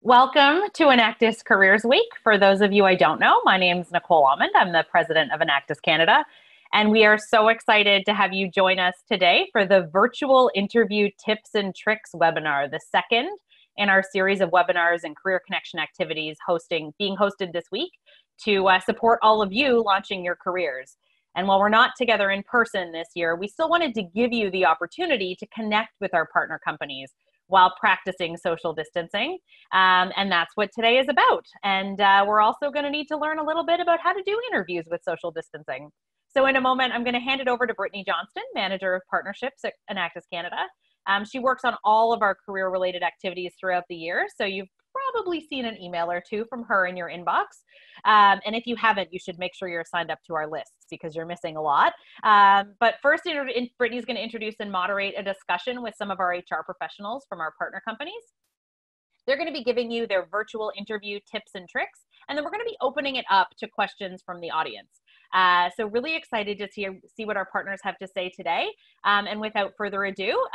Welcome to Enactus Careers Week. For those of you I don't know, my name is Nicole Almond. I'm the president of Enactus Canada, and we are so excited to have you join us today for the Virtual Interview Tips and Tricks webinar, the second in our series of webinars and career connection activities being hosted this week to support all of you launching your careers. And while we're not together in person this year, we still wanted to give you the opportunity to connect with our partner companies while practicing social distancing. And that's what today is about. And we're also going to need to learn a little bit about how to do interviews with social distancing. So in a moment, I'm going to hand it over to Brittany Johnston, Manager of Partnerships at Enactus Canada. She works on all of our career-related activities throughout the year. So you've probably seen an email or two from her in your inbox. And if you haven't, you should make sure you're signed up to our lists because you're missing a lot. But first, Brittany's going to introduce and moderate a discussion with some of our HR professionals from our partner companies. They're going to be giving you their virtual interview tips and tricks, and then we're going to be opening it up to questions from the audience. So really excited to see what our partners have to say today. And without further ado,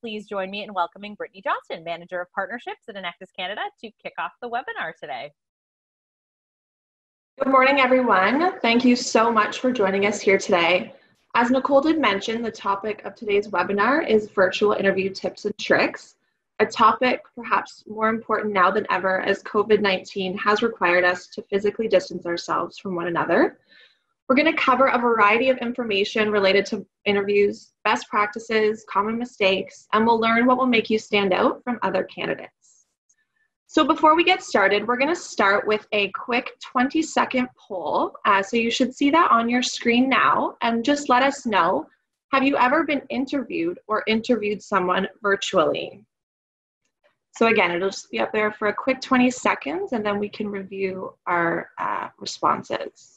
please join me in welcoming Brittany Johnston, Manager of Partnerships at Enactus Canada, to kick off the webinar today. Good morning, everyone. Thank you so much for joining us here today. As Nicole did mention, the topic of today's webinar is virtual interview tips and tricks, a topic perhaps more important now than ever as COVID-19 has required us to physically distance ourselves from one another. We're going to cover a variety of information related to interviews, best practices, common mistakes, and we'll learn what will make you stand out from other candidates. So before we get started, we're going to start with a quick 20-second poll. So you should see that on your screen now, and just let us know, have you ever been interviewed or interviewed someone virtually? So again, it'll just be up there for a quick 20 seconds, and then we can review our responses.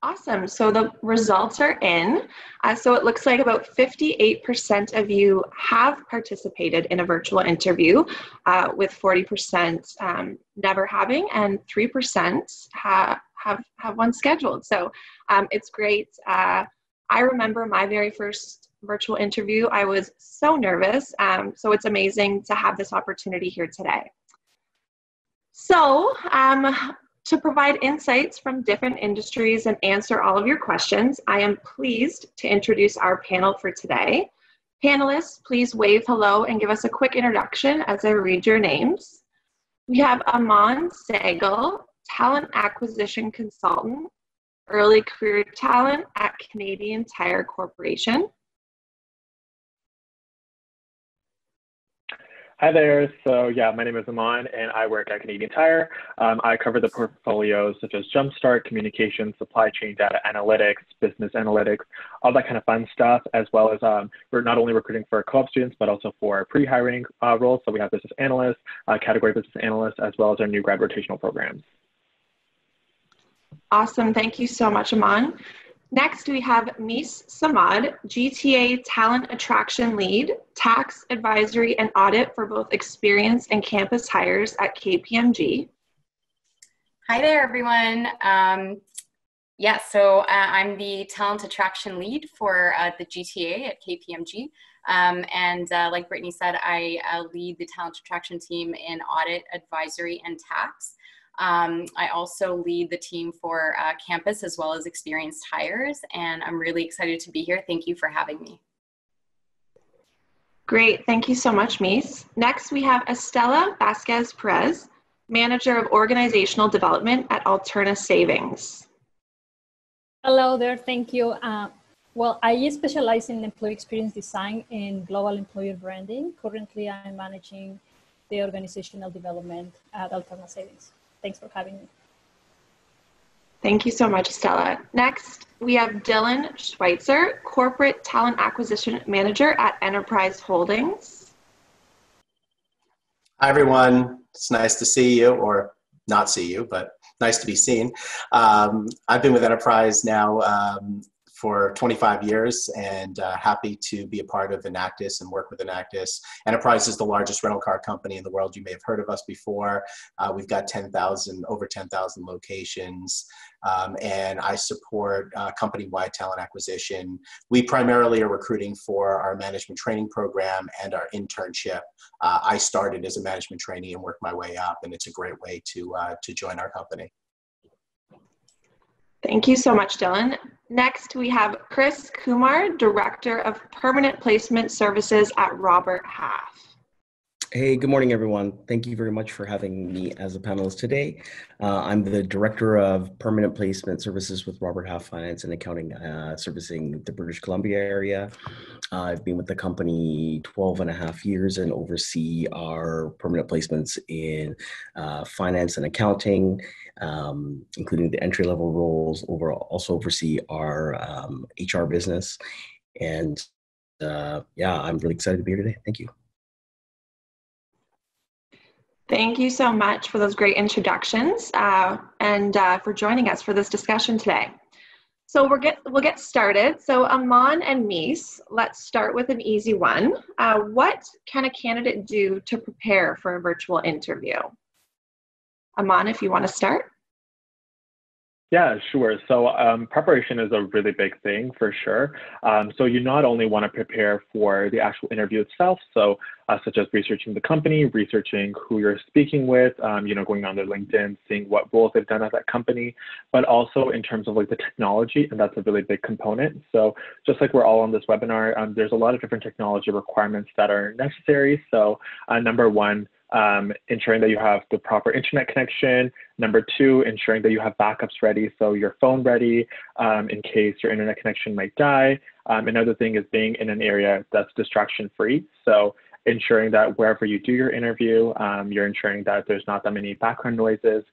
Awesome, so the results are in. So it looks like about 58% of you have participated in a virtual interview, with 40% never having, and 3% have one scheduled. So it's great. I remember my very first virtual interview. I was so nervous, so it's amazing to have this opportunity here today. So, to provide insights from different industries and answer all of your questions, I am pleased to introduce our panel for today. Panelists, please wave hello and give us a quick introduction as I read your names. We have Aman Sehgal, Talent Acquisition Consultant, Early Career Talent at Canadian Tire Corporation. Hi there. So yeah, my name is Aman and I work at Canadian Tire. I cover the portfolios such as Jumpstart, Communications, Supply Chain Data Analytics, Business Analytics, all that kind of fun stuff, as well as we're not only recruiting for co-op students, but also for pre-hiring roles. So we have business analysts, category business analysts, as well as our new grad rotational programs. Awesome. Thank you so much, Aman. Next, we have Mies Samad, GTA Talent Attraction Lead, Tax Advisory and Audit for both experience and campus hires at KPMG. Hi there, everyone. I'm the Talent Attraction Lead for the GTA at KPMG. Like Brittany said, I lead the Talent Attraction team in Audit, Advisory, and Tax. I also lead the team for campus as well as experienced hires, and I'm really excited to be here. Thank you for having me. Great, thank you so much, Mies. Next, we have Estela Vasquez Perez, Manager of Organizational Development at Alterna Savings. Hello there, thank you. Well, I specialize in employee experience design and global employer branding. Currently, I'm managing the organizational development at Alterna Savings. Thanks for having me. Thank you so much, Stella. Next, we have Dylan Schweitzer, Corporate Talent Acquisition Manager at Enterprise Holdings. Hi, everyone. It's nice to see you, or not see you, but nice to be seen. I've been with Enterprise now for 25 years and happy to be a part of Enactus and work with Enactus. Enterprise is the largest rental car company in the world. You may have heard of us before. We've got over 10,000 locations, and I support company-wide talent acquisition. We primarily are recruiting for our management training program and our internship. I started as a management trainee and worked my way up, and it's a great way to join our company. Thank you so much, Dylan. Next, we have Chris Kumar, Director of Permanent Placement Services at Robert Half. Hey, good morning, everyone. Thank you very much for having me as a panelist today. I'm the Director of Permanent Placement Services with Robert Half Finance and Accounting, servicing the British Columbia area. I've been with the company 12 and a half years and oversee our permanent placements in finance and accounting, including the entry-level roles. Overall, also oversee our HR business. And yeah, I'm really excited to be here today. Thank you. Thank you so much for those great introductions and for joining us for this discussion today. So we'll get started. So Aman and Mies, let's start with an easy one. What can a candidate do to prepare for a virtual interview? Aman, if you want to start. Yeah, sure. So preparation is a really big thing for sure. So you not only want to prepare for the actual interview itself, so such as researching the company, researching who you're speaking with, going on their LinkedIn, seeing what roles they've done at that company, but also in terms of like the technology, and that's a really big component. So just like we're all on this webinar, there's a lot of different technology requirements that are necessary. So number one, ensuring that you have the proper internet connection. Number two, ensuring that you have backups ready, so your phone ready in case your internet connection might die. Another thing is being in an area that's distraction free. So ensuring that wherever you do your interview, you're ensuring that there's not that many background noises.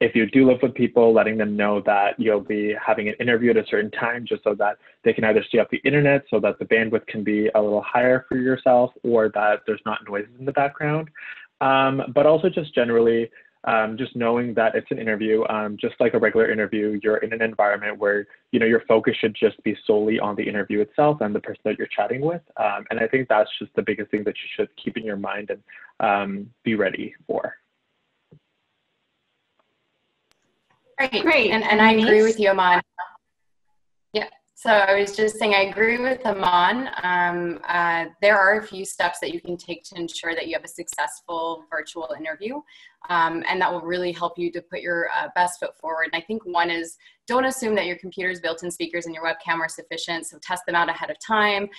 If you do live with people, letting them know that you'll be having an interview at a certain time, just so that they can either stay off the internet so that the bandwidth can be a little higher for yourself, or that there's not noises in the background. But also just generally, just knowing that it's an interview, just like a regular interview, you're in an environment where, your focus should just be solely on the interview itself and the person that you're chatting with. And I think that's just the biggest thing that you should keep in your mind and be ready for. Great. And I agree with you, Aman. Yeah. So I was just saying, I agree with Aman. There are a few steps that you can take to ensure that you have a successful virtual interview, and that will really help you to put your best foot forward. And I think one is, don't assume that your computer's built-in speakers and your webcam are sufficient, so test them out ahead of time.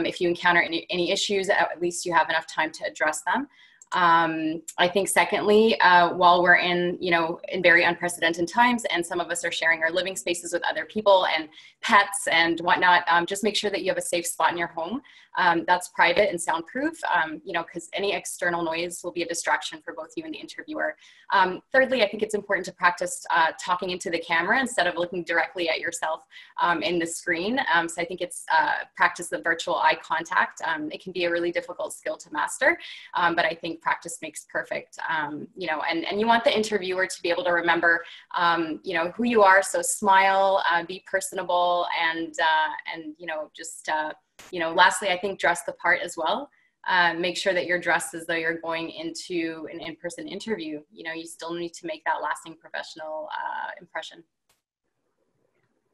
If you encounter any issues, at least you have enough time to address them. I think secondly, while we're in very unprecedented times, and some of us are sharing our living spaces with other people and pets and whatnot, just make sure that you have a safe spot in your home that's private and soundproof, because any external noise will be a distraction for both you and the interviewer. Thirdly, I think it's important to practice talking into the camera instead of looking directly at yourself in the screen. So I think it's practice the virtual eye contact. It can be a really difficult skill to master, but I think practice makes perfect, and you want the interviewer to be able to remember, who you are. So smile, be personable, and lastly, I think dress the part as well. Make sure that you're dressed as though you're going into an in-person interview. You still need to make that lasting professional impression.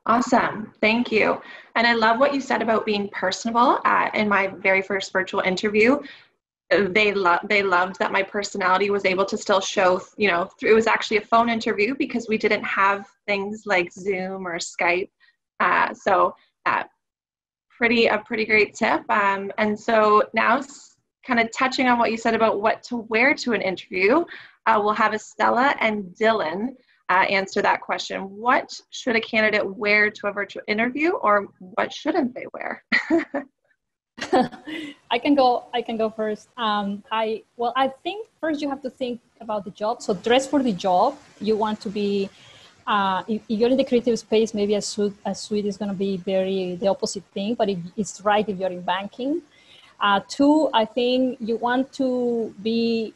Awesome. Thank you. And I love what you said about being personable. In my very first virtual interview, they loved that my personality was able to still show, it was actually a phone interview because we didn't have things like Zoom or Skype. So a pretty great tip. And so now, kind of touching on what you said about what to wear to an interview, we'll have Estella and Dylan answer that question. What should a candidate wear to a virtual interview, or what shouldn't they wear? I can go first. I think first you have to think about the job. So dress for the job. You want to be, if you're in the creative space, maybe a suit is going to be the opposite thing, but it's right if you're in banking. Two, I think you want to be,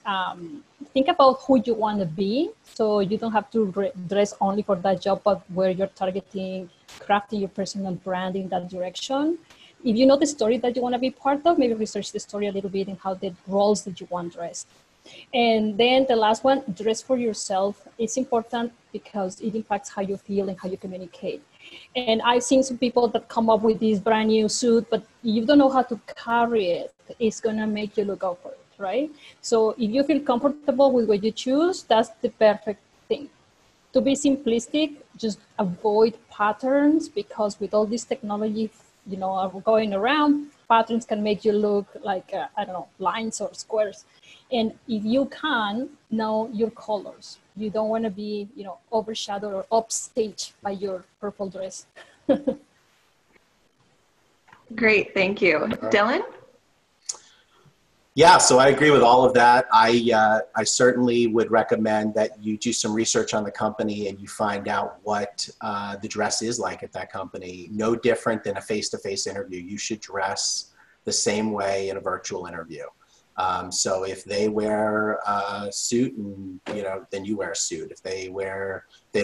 think about who you want to be. So you don't have to dress only for that job, but where you're targeting, crafting your personal brand in that direction. If you know the story that you want to be part of, maybe research the story a little bit and how the roles that you want dressed. And then the last one, dress for yourself. It's important because it impacts how you feel and how you communicate. And I've seen some people that come up with this brand new suit, but you don't know how to carry it. It's gonna make you look awkward, right? So if you feel comfortable with what you choose, that's the perfect thing. To be simplistic, just avoid patterns, because with all this technology, going around, patterns can make you look like, I don't know, lines or squares. And if you can, know your colors. You don't want to be, overshadowed or upstaged by your purple dress. Great, thank you. Dylan? Yeah, so I agree with all of that. I certainly would recommend that you do some research on the company and you find out what the dress is like at that company. No different than a face-to-face interview. You should dress the same way in a virtual interview. So if they wear a suit, and then you wear a suit. If they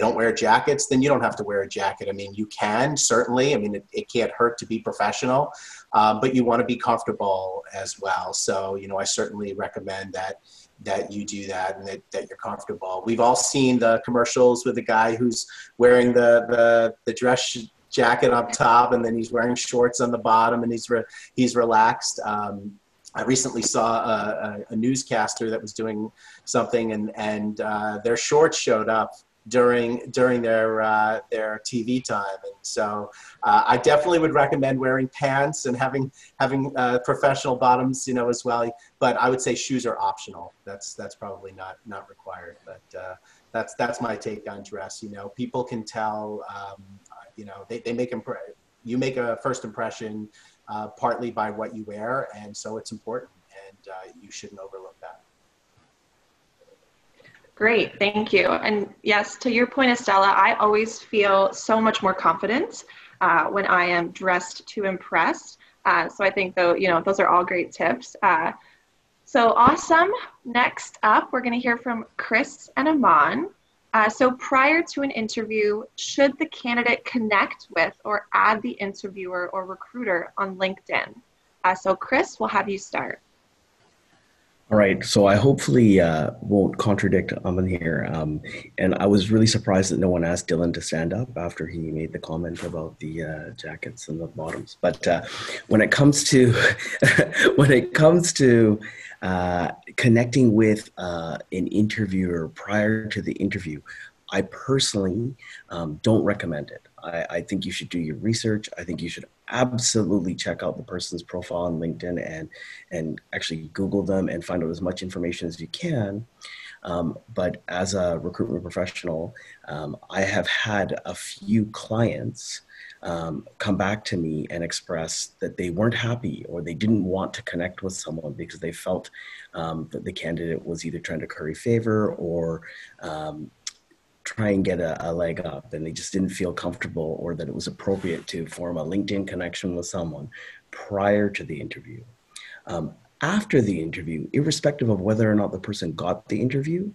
don't wear jackets, then you don't have to wear a jacket. I mean, you can certainly. I mean, it can't hurt to be professional, but you want to be comfortable as well. So I certainly recommend that you do that and that you're comfortable. We've all seen the commercials with the guy who's wearing the dress jacket up top, and then he's wearing shorts on the bottom, and he's relaxed. I recently saw a newscaster that was doing something, and their shorts showed up during their TV time, and so I definitely would recommend wearing pants and having professional bottoms, as well. But I would say shoes are optional. That's probably not required. But that's my take on dress. People can tell. They make you make a first impression. Partly by what you wear, and so it's important, and you shouldn't overlook that. Great, thank you. And yes, to your point, Estella, I always feel so much more confident when I am dressed to impress. So I think those are all great tips. So awesome. Next up, we're going to hear from Chris and Aman. So prior to an interview, should the candidate connect with or add the interviewer or recruiter on LinkedIn? So Chris, we'll have you start. All right, so I hopefully won't contradict Aman here. And I was really surprised that no one asked Dylan to stand up after he made the comment about the jackets and the bottoms. But when it comes to connecting with an interviewer prior to the interview, I personally don't recommend it. I think you should do your research. I think you should absolutely check out the person's profile on LinkedIn and actually Google them and find out as much information as you can. But as a recruitment professional, I have had a few clients come back to me and express that they weren't happy or they didn't want to connect with someone because they felt that the candidate was either trying to curry favor or try and get a leg up, and they just didn't feel comfortable or that it was appropriate to form a LinkedIn connection with someone prior to the interview. After the interview, irrespective of whether or not the person got the interview,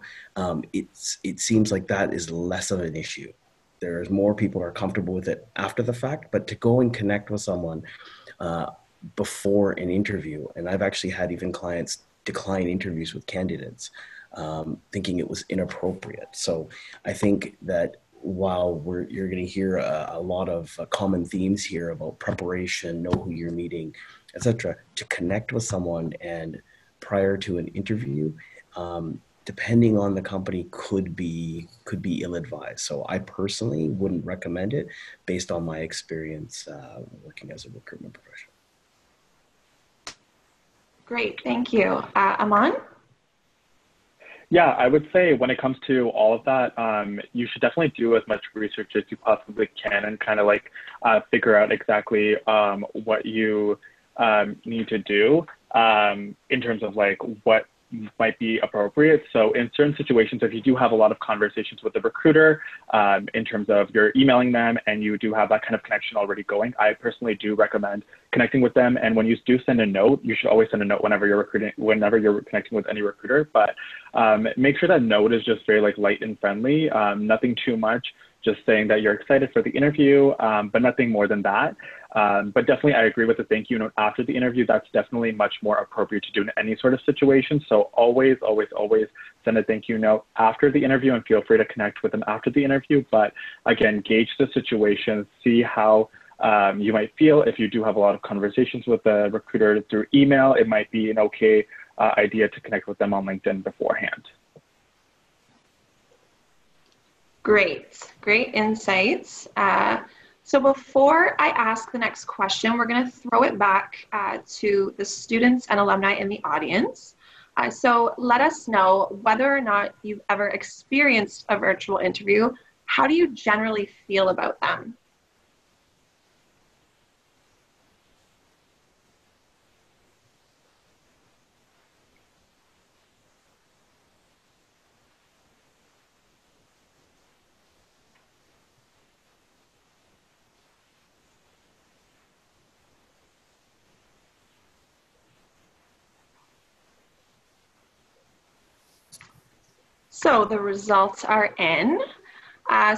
it seems like that is less of an issue. There's more people are comfortable with it after the fact, but to go and connect with someone before an interview, and I've actually had even clients decline interviews with candidates thinking it was inappropriate. So I think that while you're going to hear a lot of common themes here about preparation, know who you're meeting, etc., to connect with someone and prior to an interview, depending on the company, could be ill-advised. So I personally wouldn't recommend it based on my experience working as a recruitment professional. Great, thank you. Aman? Yeah, I would say when it comes to all of that, you should definitely do as much research as you possibly can and kind of like figure out exactly what you need to do in terms of like what might be appropriate. So in certain situations, if you do have a lot of conversations with the recruiter in terms of you're emailing them and you do have that kind of connection already going, I personally do recommend connecting with them. And when you do send a note, you should always send a note whenever you're connecting with any recruiter. But make sure that note is just very like light and friendly, nothing too much. Just saying that you're excited for the interview, but nothing more than that. But definitely, I agree with the thank you note after the interview. That's definitely much more appropriate to do in any sort of situation. So always, always, always send a thank you note after the interview and feel free to connect with them after the interview. But again, gauge the situation, see how you might feel. If you do have a lot of conversations with the recruiter through email, it might be an okay idea to connect with them on LinkedIn beforehand. Great insights. So before I ask the next question, we're going to throw it back to the students and alumni in the audience. So let us know whether or not you've ever experienced a virtual interview. How do you generally feel about them? So the results are in.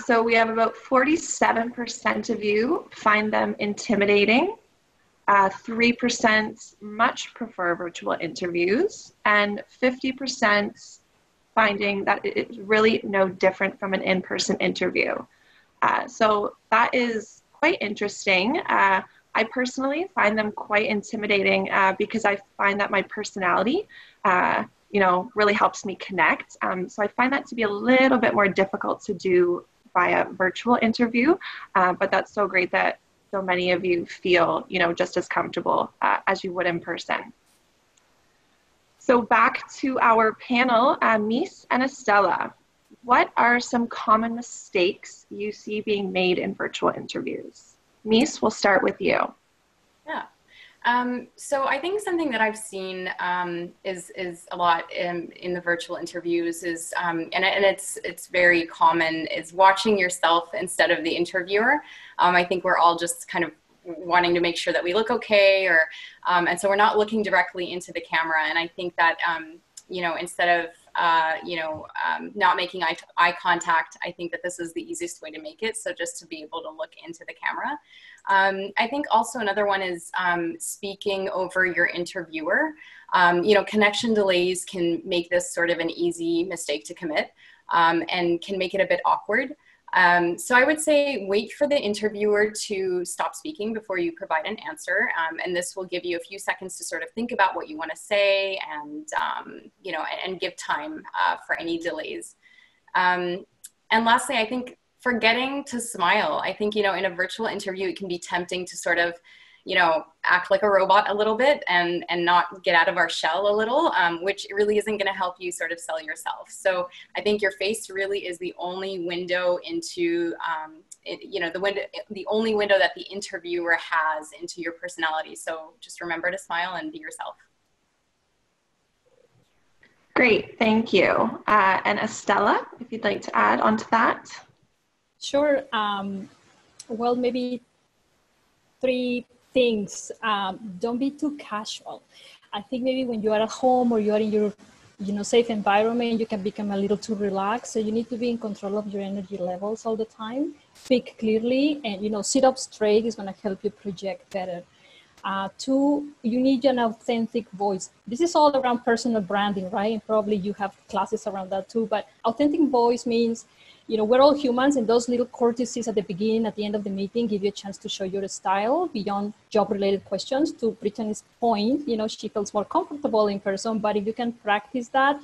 So we have about 47% of you find them intimidating. 3% much prefer virtual interviews, and 50% finding that it's really no different from an in-person interview. So that is quite interesting. I personally find them quite intimidating because I find that my personality really helps me connect. So I find that to be a little bit more difficult to do via virtual interview, but that's so great that so many of you feel, just as comfortable as you would in person. So back to our panel, Mies and Estella, what are some common mistakes you see being made in virtual interviews? Mies, we'll start with you. Yeah. So I think something that I've seen is a lot in the virtual interviews is, and it's very common, is watching yourself instead of the interviewer. I think we're all just kind of wanting to make sure that we look okay, and so we're not looking directly into the camera. And I think that, instead of, not making eye contact, I think that this is the easiest way to make it. So just to be able to look into the camera. I think also another one is speaking over your interviewer. Connection delays can make this sort of an easy mistake to commit and can make it a bit awkward. So I would say wait for the interviewer to stop speaking before you provide an answer. And this will give you a few seconds to sort of think about what you want to say and, and give time for any delays. And lastly, I think forgetting to smile. I think, in a virtual interview, it can be tempting to sort of, act like a robot a little bit and not get out of our shell a little, which really isn't going to help you sort of sell yourself. So I think your face really is the only window into, the only window that the interviewer has into your personality. So just remember to smile and be yourself. Great, thank you. And Estella, if you'd like to add on to that. Sure. Well, maybe 3 things. Don't be too casual. I think maybe when you are at home or you are in your safe environment, you can become a little too relaxed. So you need to be in control of your energy levels all the time. Speak clearly and sit up straight is going to help you project better. 2, you need an authentic voice. This is all around personal branding, right? And probably you have classes around that too, but authentic voice means we're all humans, and those little courtesies at the beginning, at the end of the meeting, give you a chance to show your style beyond job-related questions. To Brittany's point, she feels more comfortable in person, but if you can practice that,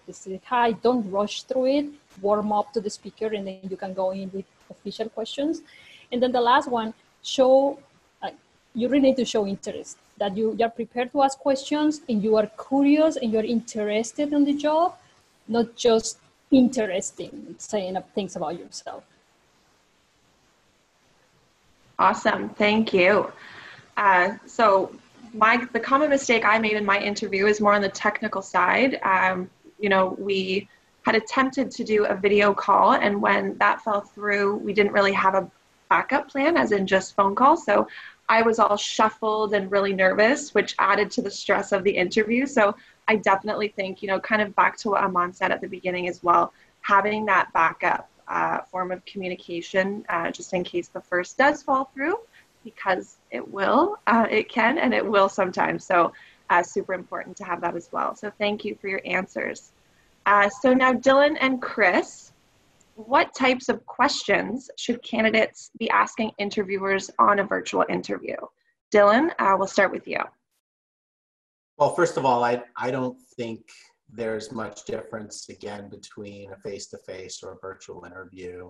just say hi, don't rush through it, warm up to the speaker, and then you can go in with official questions. And then the last one, you really need to show interest, that you are prepared to ask questions and you are curious and you're interested in the job, not just interesting, saying things about yourself. Awesome, thank you. So The common mistake I made in my interview is more on the technical side. We had attempted to do a video call, and when that fell through, we didn't really have a backup plan, as in just phone calls. So I was all shuffled and really nervous, which added to the stress of the interview. So I definitely think, kind of back to what Aman said at the beginning as well, having that backup form of communication, just in case the first does fall through, because it can, and it will sometimes. So super important to have that as well. So thank you for your answers. So now Dylan and Chris, what types of questions should candidates be asking interviewers on a virtual interview? Dylan, we'll start with you. Well, first of all, I don't think there's much difference, again, between a face-to-face or a virtual interview.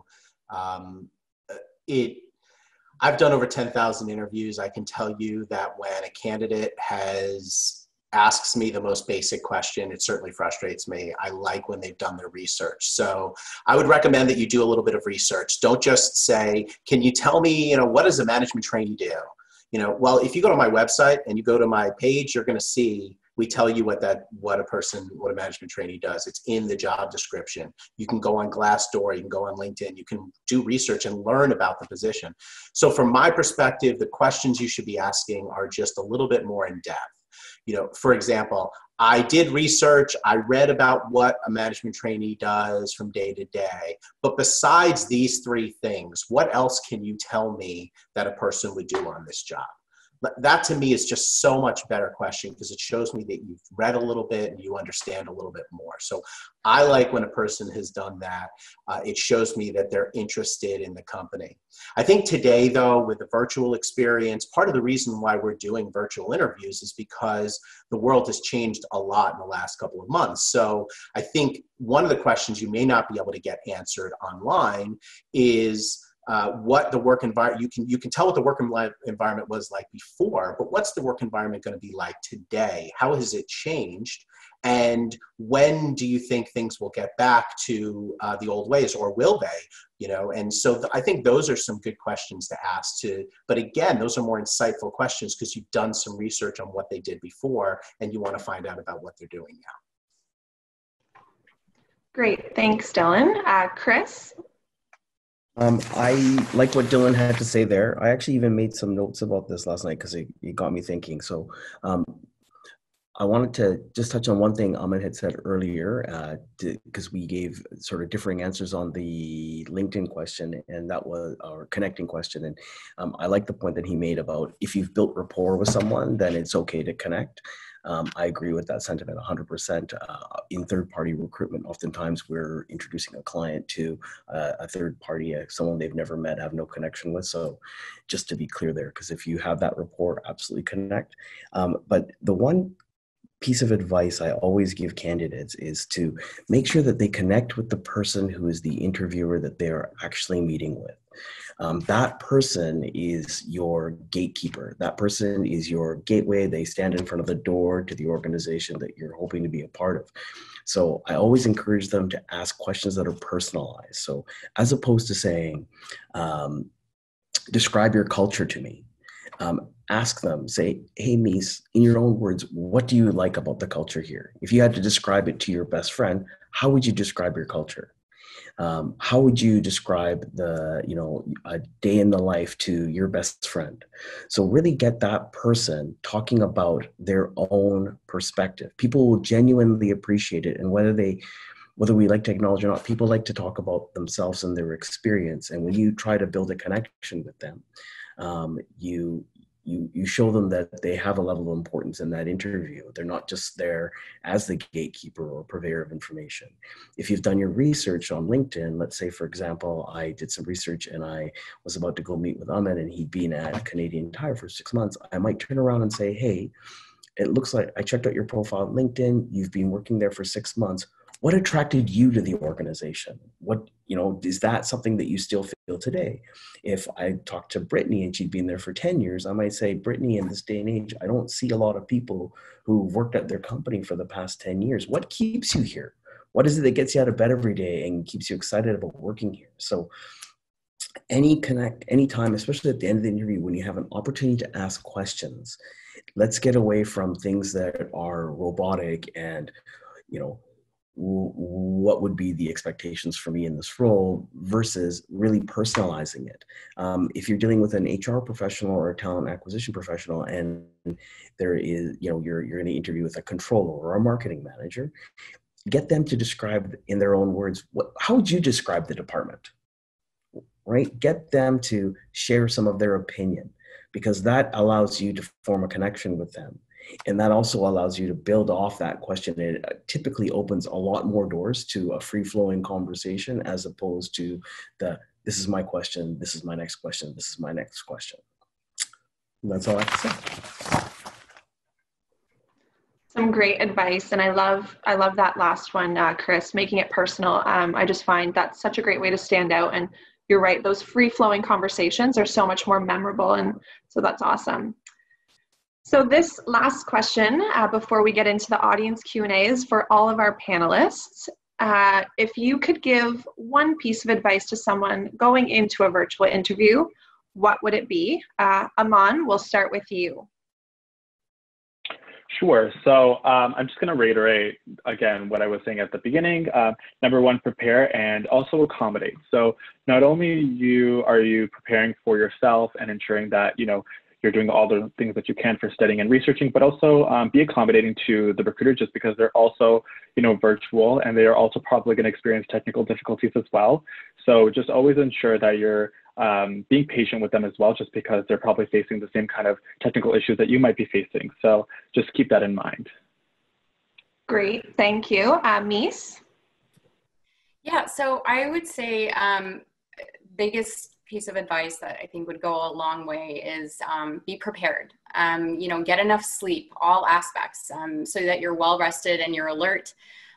I've done over 10,000 interviews. I can tell you that when a candidate asks me the most basic question, it certainly frustrates me. I like when they've done their research. So I would recommend that you do a little bit of research. Don't just say, can you tell me, what does a management trainee do? Well, if you go to my website and you go to my page, you're going to see, we tell you what a management trainee does. It's in the job description. You can go on Glassdoor, you can go on LinkedIn, you can do research and learn about the position. So from my perspective, the questions you should be asking are just a little bit more in depth. For example, I did research, I read about what a management trainee does from day to day, but besides these three things, what else can you tell me that a person would do on this job? That to me is just so much better question, because it shows me that you've read a little bit and you understand a little bit more. So I like when a person has done that. It shows me that they're interested in the company. I think today, though, with the virtual experience, part of the reason why we're doing virtual interviews is because the world has changed a lot in the last couple of months. So I think one of the questions you may not be able to get answered online is what the work environment, you can tell what the work environment was like before, but what's the work environment going to be like today? How has it changed? And when do you think things will get back to the old ways, or will they? And so I think those are some good questions to ask but again, those are more insightful questions because you've done some research on what they did before and you want to find out about what they're doing now. Great, thanks, Dylan. Chris? I like what Dylan had to say there. I actually even made some notes about this last night because it got me thinking. So I wanted to just touch on one thing Ahmed had said earlier, because we gave sort of differing answers on the LinkedIn question, and that was our connecting question. And I like the point that he made about if you've built rapport with someone, then it's okay to connect. I agree with that sentiment 100%. In third-party recruitment, oftentimes we're introducing a client to a third party, someone they've never met, have no connection with. So just to be clear there, because if you have that rapport, absolutely connect. But the one piece of advice I always give candidates is to make sure that they connect with the person who is the interviewer that they are actually meeting with. That person is your gatekeeper. That person is your gateway. They stand in front of the door to the organization that you're hoping to be a part of. So I always encourage them to ask questions that are personalized. So as opposed to saying, describe your culture to me. Ask them, say, hey, Mies, in your own words, what do you like about the culture here? If you had to describe it to your best friend, how would you describe your culture? How would you describe a day in the life to your best friend? So really get that person talking about their own perspective. People will genuinely appreciate it. And whether we like to acknowledge or not, people like to talk about themselves and their experience. And when you try to build a connection with them, you show them that they have a level of importance in that interview. They're not just there as the gatekeeper or purveyor of information. If you've done your research on LinkedIn, let's say, for example, I did some research and I was about to go meet with Ahmed and he'd been at Canadian Tire for 6 months, I might turn around and say, hey, it looks like I checked out your profile on LinkedIn. You've been working there for 6 months. What attracted you to the organization? Is that something that you still feel today? If I talked to Brittany and she'd been there for 10 years, I might say, Brittany, in this day and age, I don't see a lot of people who've worked at their company for the past 10 years. What keeps you here? What is it that gets you out of bed every day and keeps you excited about working here? So anytime, especially at the end of the interview, when you have an opportunity to ask questions, let's get away from things that are robotic and, you know, what would be the expectations for me in this role versus really personalizing it. If you're dealing with an HR professional or a talent acquisition professional, and there is, you know, you're going to interview with a controller or a marketing manager, get them to describe in their own words, how would you describe the department, right? Get them to share some of their opinion, because that allows you to form a connection with them. And that also allows you to build off that question. It typically opens a lot more doors to a free-flowing conversation, as opposed to this is my question, this is my next question, this is my next question. And that's all I have to say. Some great advice, and I love that last one, Chris, making it personal. I just find that's such a great way to stand out, and you're right, those free-flowing conversations are so much more memorable, and so that's awesome. So this last question, before we get into the audience Q&A, is for all of our panelists. If you could give one piece of advice to someone going into a virtual interview, what would it be? Aman, we'll start with you. Sure. So I'm just going to reiterate again what I was saying at the beginning. Number one, prepare and also accommodate. So not only are you preparing for yourself and ensuring that, you know, you're doing all the things that you can for studying and researching, but also be accommodating to the recruiter, just because they're also, you know, virtual, and they are also probably going to experience technical difficulties as well. So just always ensure that you're being patient with them as well, just because they're probably facing the same kind of technical issues that you might be facing. So just keep that in mind. Great, thank you. Mies? Yeah, so I would say biggest piece of advice that I think would go a long way is be prepared. You know, get enough sleep, all aspects, so that you're well rested and you're alert.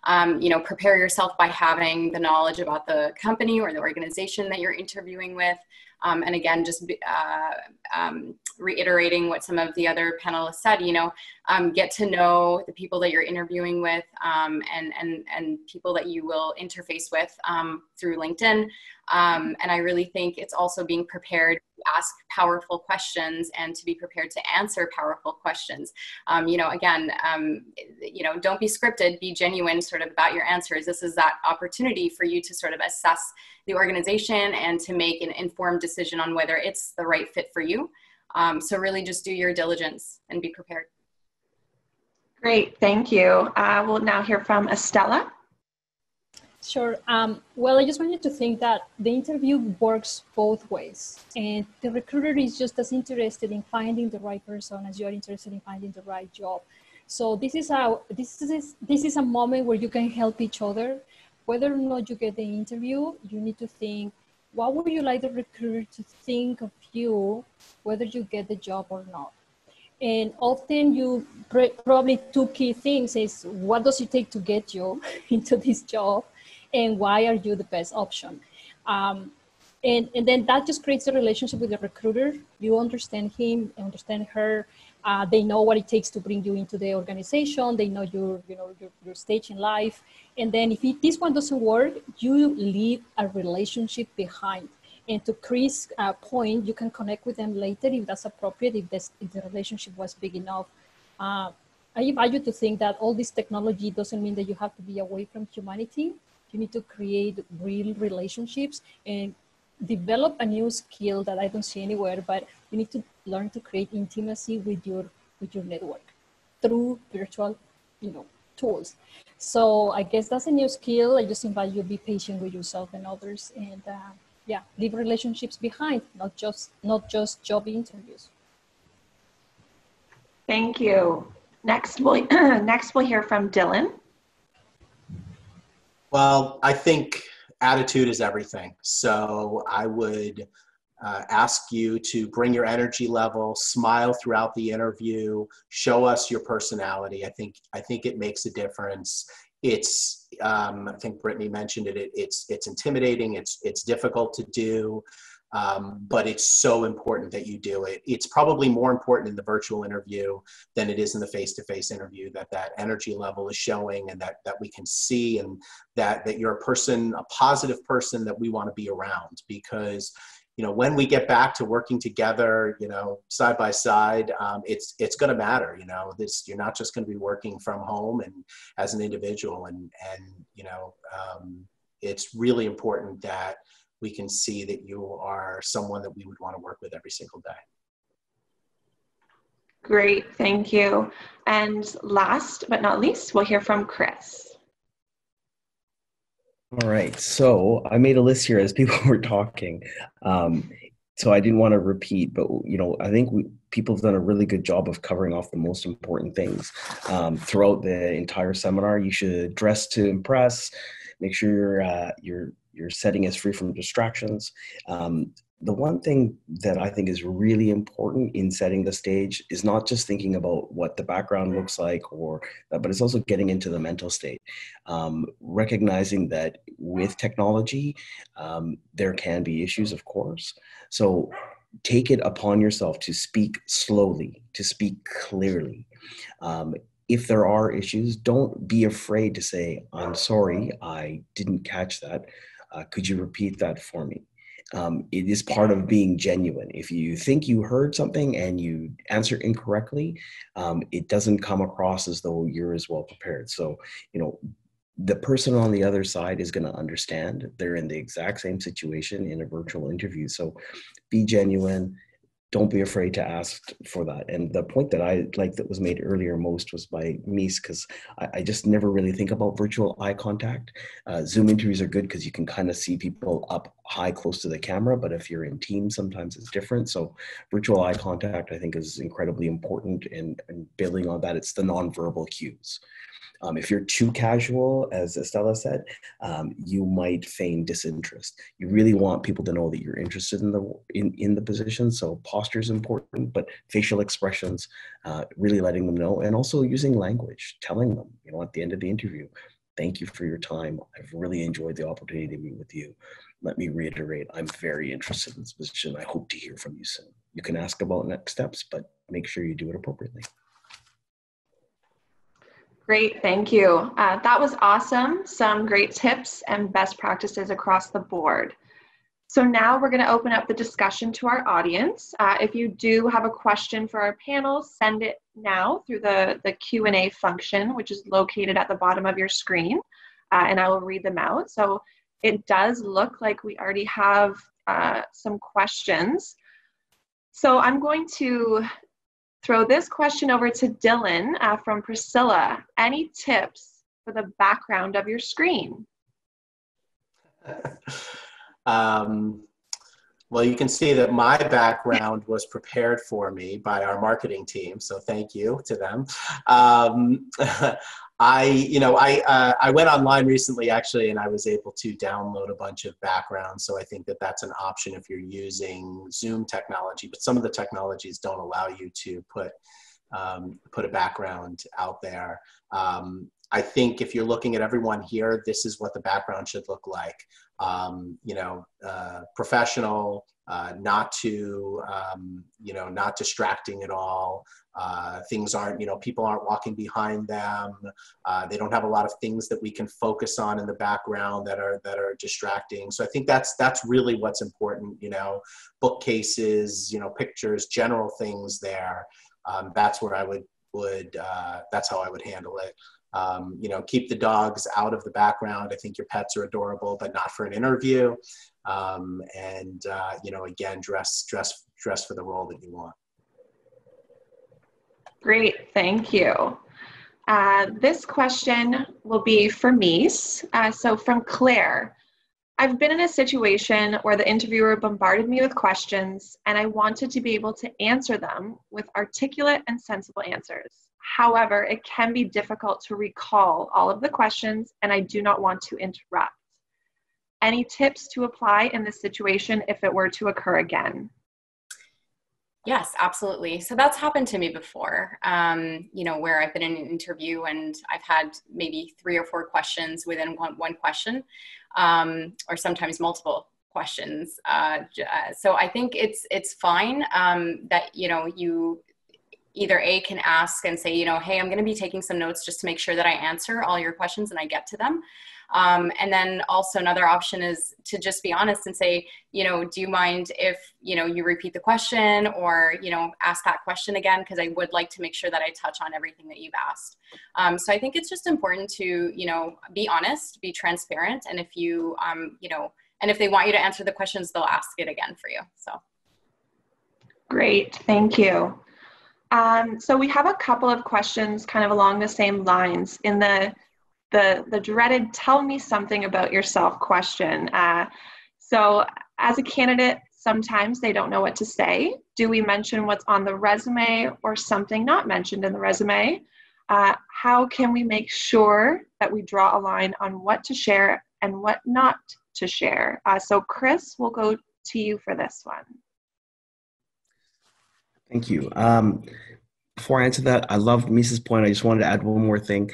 You know, prepare yourself by having the knowledge about the company or the organization that you're interviewing with. And again, just reiterating what some of the other panelists said, you know, get to know the people that you're interviewing with, and people that you will interface with through LinkedIn. And I really think it's also being prepared to ask powerful questions and to be prepared to answer powerful questions. You know, again, you know, don't be scripted, be genuine sort of about your answers. This is that opportunity for you to sort of assess the organization and to make an informed decision on whether it's the right fit for you. So really just do your diligence and be prepared. Great, thank you. We'll now hear from Estella. Sure. Well, I just wanted to think that the interview works both ways, and the recruiter is just as interested in finding the right person as you are interested in finding the right job. So this is a moment where you can help each other. Whether or not you get the interview, you need to think, what would you like the recruiter to think of you, whether you get the job or not? And often you probably two key things is, what does it take to get you into this job? And why are you the best option? And then that just creates a relationship with the recruiter. You understand him, understand her. They know what it takes to bring you into the organization. They know your stage in life. And then if this one doesn't work, you leave a relationship behind. And to Chris' point, you can connect with them later if that's appropriate, if the relationship was big enough. I invite you to think that all this technology doesn't mean that you have to be away from humanity. You need to create real relationships and develop a new skill that I don't see anywhere, but you need to learn to create intimacy with your network through virtual, tools. So I guess that's a new skill. I just invite you to be patient with yourself and others, and leave relationships behind, not just job interviews. Thank you. Next we'll hear from Dylan. Well, I think attitude is everything. So I would ask you to bring your energy level, smile throughout the interview, show us your personality. I think it makes a difference. It's, I think Brittany mentioned it, it's intimidating, it's difficult to do, but it's so important that you do it. It's probably more important in the virtual interview than it is in the face-to-face interview, that energy level is showing, and that we can see, and that you're a person, a positive person that we want to be around, because you know, when we get back to working together, you know, side by side, it's going to matter. You know, you're not just going to be working from home and as an individual, and you know, it's really important that we can see that you are someone that we would want to work with every single day. Great, thank you. And last but not least, we'll hear from Chris. All right, so I made a list here as people were talking. So I didn't want to repeat, but you know, I think people have done a really good job of covering off the most important things throughout the entire seminar. You should dress to impress. Make sure your setting is free from distractions. The one thing that I think is really important in setting the stage is not just thinking about what the background looks like, but it's also getting into the mental state. Recognizing that with technology, there can be issues, of course. So take it upon yourself to speak slowly, to speak clearly. If there are issues, don't be afraid to say, "I'm sorry, I didn't catch that. Could you repeat that for me?" It is part of being genuine. If you think you heard something and you answer incorrectly, it doesn't come across as though you're as well prepared. So, you know, the person on the other side is going to understand. They're in the exact same situation in a virtual interview. So be genuine. Don't be afraid to ask for that. And the point that I like that was made earlier most was by Mies, because I just never really think about virtual eye contact. Zoom interviews are good because you can kind of see people up high close to the camera, but if you're in Teams, sometimes it's different. So virtual eye contact, I think, is incredibly important, and building on that, it's the nonverbal cues. If you're too casual, as Estella said, you might feign disinterest. You really want people to know that you're interested in the position. So posture is important, but facial expressions, really letting them know, and also using language, telling them, you know, at the end of the interview, "Thank you for your time. I've really enjoyed the opportunity to meet with you. Let me reiterate, I'm very interested in this position. I hope to hear from you soon." You can ask about next steps, but make sure you do it appropriately. Great, thank you. That was awesome. Some great tips and best practices across the board. So now we're going to open up the discussion to our audience. If you do have a question for our panel, send it now through the Q&A function, which is located at the bottom of your screen, and I will read them out. So it does look like we already have some questions. So I'm going to throw this question over to Dylan from Priscilla. Any tips for the background of your screen? Well, you can see that my background was prepared for me by our marketing team, so thank you to them. I went online recently, actually, and I was able to download a bunch of backgrounds. So I think that that's an option if you're using Zoom technology, but some of the technologies don't allow you to put a background out there. I think if you're looking at everyone here, this is what the background should look like. Professional, not too, not distracting at all. Things aren't, people aren't walking behind them. They don't have a lot of things that we can focus on in the background that are distracting. So I think that's really what's important, bookcases, pictures, general things there. That's where I would that's how I would handle it. Keep the dogs out of the background. I think your pets are adorable, but not for an interview. Again, dress for the role that you want. Great, thank you. This question will be for Mies. So from Claire, I've been in a situation where the interviewer bombarded me with questions and I wanted to be able to answer them with articulate and sensible answers. However, it can be difficult to recall all of the questions and I do not want to interrupt. Any tips to apply in this situation if it were to occur again? Yes, absolutely. So that's happened to me before, where I've been in an interview and I've had maybe 3 or 4 questions within one question, or sometimes multiple questions. So I think it's fine that, you either A, can ask and say, hey, I'm going to be taking some notes just to make sure that I answer all your questions and I get to them. And then also another option is to just be honest and say, do you mind if, you repeat the question or, ask that question again? Because I would like to make sure that I touch on everything that you've asked. So I think it's just important to, be honest, be transparent. And if you, and if they want you to answer the questions, they'll ask it again for you. So. Great, thank you. So we have a couple of questions kind of along the same lines in the dreaded tell me something about yourself question. So as a candidate, sometimes they don't know what to say. Do we mention what's on the resume or something not mentioned in the resume? How can we make sure that we draw a line on what to share and what not to share? So Chris, we'll go to you for this one. Thank you. Before I answer that, I loved Misa's point. I just wanted to add one more thing.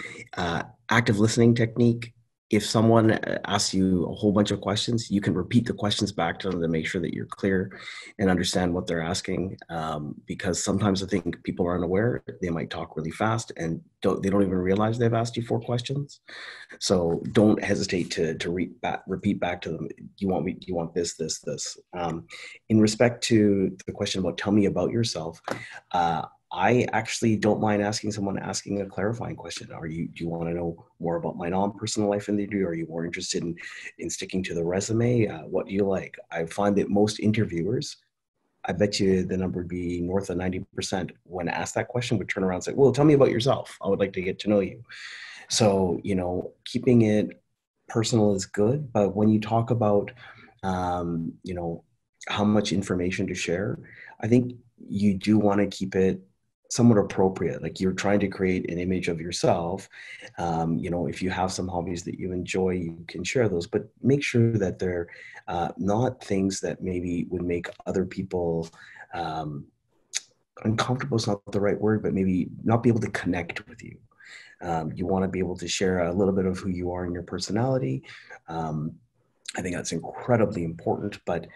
Active listening technique. If someone asks you a whole bunch of questions, you can repeat the questions back to them to make sure that you're clear and understand what they're asking. Because sometimes I think people are unaware. They might talk really fast and they don't even realize they've asked you 4 questions. So don't hesitate to repeat back to them. You want this. In respect to the question about tell me about yourself, I actually don't mind asking someone a clarifying question. Do you want to know more about my non-personal life in the interview? Are you more interested in sticking to the resume? What do you like? I find that most interviewers, I bet you the number would be north of 90% when asked that question would turn around and say, well, tell me about yourself. I would like to get to know you. So, keeping it personal is good, but when you talk about, how much information to share, I think you do want to keep it somewhat appropriate. Like you're trying to create an image of yourself. If you have some hobbies that you enjoy, you can share those, but make sure that they're not things that maybe would make other people uncomfortable is not the right word, but maybe not be able to connect with you. You want to be able to share a little bit of who you are and your personality. I think that's incredibly important, but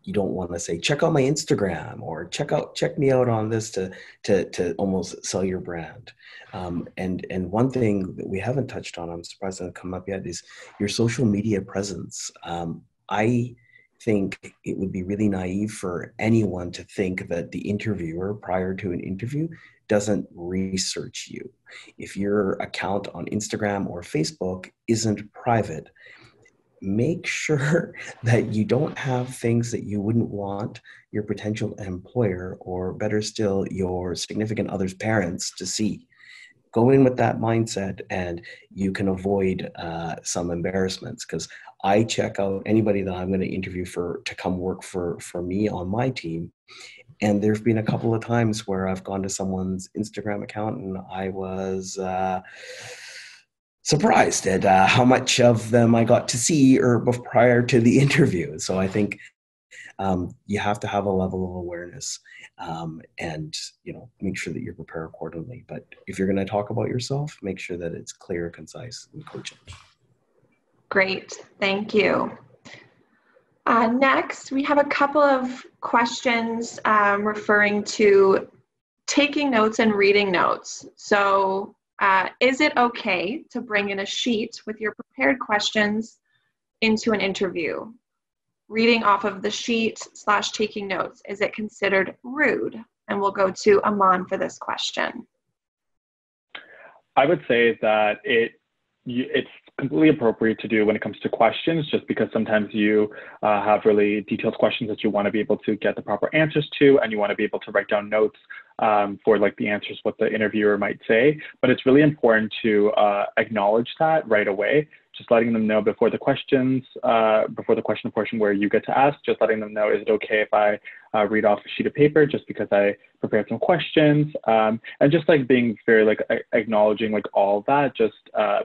you don't want to say, check out my Instagram or check me out on this to almost sell your brand. And one thing that we haven't touched on, I'm surprised it hasn't come up yet, is your social media presence. I think it would be really naive for anyone to think that the interviewer prior to an interview doesn't research you. If your account on Instagram or Facebook isn't private, make sure that you don't have things that you wouldn't want your potential employer, or better still, your significant other's parents to see. Go in with that mindset and you can avoid some embarrassments, because I check out anybody that I'm going to interview to come work for me on my team. And there's been a couple of times where I've gone to someone's Instagram account and I was surprised at how much of them I got to see prior to the interview. So I think you have to have a level of awareness and make sure that you're prepared accordingly. But if you're going to talk about yourself, make sure that it's clear, concise, and cogent. Great, thank you. Next, we have a couple of questions referring to taking notes and reading notes. So is it okay to bring in a sheet with your prepared questions into an interview? Reading off of the sheet / taking notes, is it considered rude? And we'll go to Aman for this question. I would say that it's completely appropriate to do when it comes to questions, just because sometimes you have really detailed questions that you want to be able to get the proper answers to, and you want to be able to write down notes for like the answers, what the interviewer might say. But it's really important to acknowledge that right away, just letting them know before the question portion where you get to ask, just letting them know, is it okay if I read off a sheet of paper just because I prepared some questions, and just like being very like acknowledging like all of that, just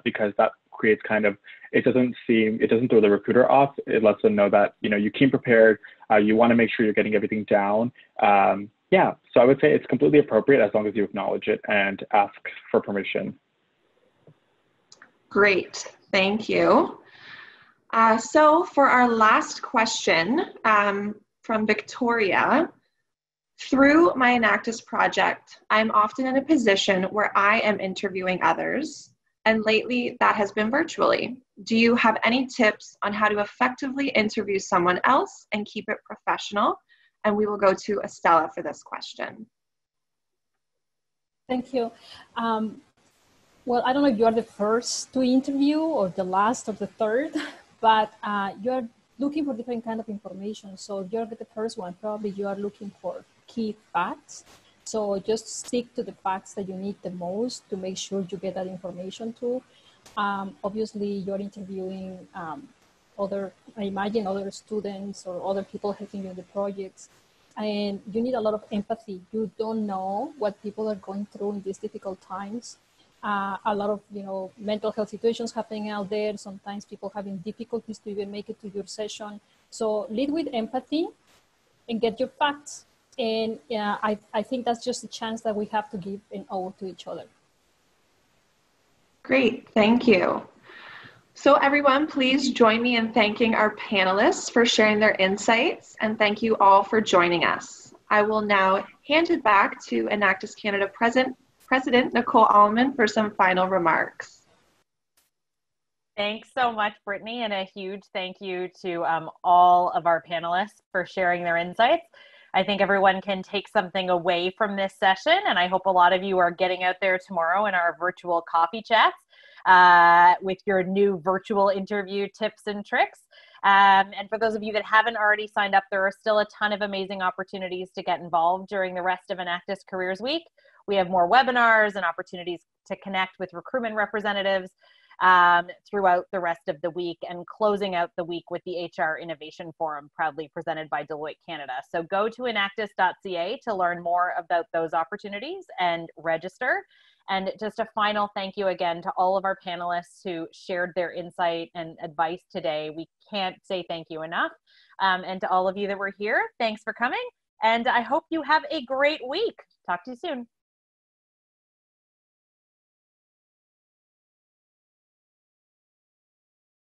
because that creates it doesn't throw the recruiter off. It lets them know that you came prepared, you want to make sure you're getting everything down. So I would say it's completely appropriate as long as you acknowledge it and ask for permission. Great, thank you. So for our last question from Victoria, through my Enactus project, I'm often in a position where I am interviewing others. and lately that has been virtually. Do you have any tips on how to effectively interview someone else and keep it professional? And we will go to Estella for this question. Thank you. Well, I don't know if you're the first to interview or the last or the third, but you're looking for different kind of information. So if you're the first one, probably you are looking for key facts. So just stick to the facts that you need the most to make sure you get that information too. Obviously, you're interviewing I imagine other students or other people helping you in the projects. And you need a lot of empathy. You don't know what people are going through in these difficult times. A lot of mental health situations happening out there. Sometimes people having difficulties to even make it to your session. So lead with empathy and get your facts. And I think that's just a chance that we have to give and owe to each other. Great, thank you. So everyone, please join me in thanking our panelists for sharing their insights, and thank you all for joining us. I will now hand it back to Enactus Canada President Nicole Allman for some final remarks. Thanks so much, Brittany, and a huge thank you to all of our panelists for sharing their insights. I think everyone can take something away from this session, and I hope a lot of you are getting out there tomorrow in our virtual coffee chats with your new virtual interview tips and tricks. And for those of you that haven't already signed up, there are still a ton of amazing opportunities to get involved during the rest of Enactus Careers Week. We have more webinars and opportunities to connect with recruitment representatives throughout the rest of the week, and closing out the week with the HR Innovation Forum, proudly presented by Deloitte Canada. So go to enactus.ca to learn more about those opportunities and register. And just a final thank you again to all of our panelists who shared their insight and advice today. We can't say thank you enough. And to all of you that were here, thanks for coming. And I hope you have a great week. Talk to you soon.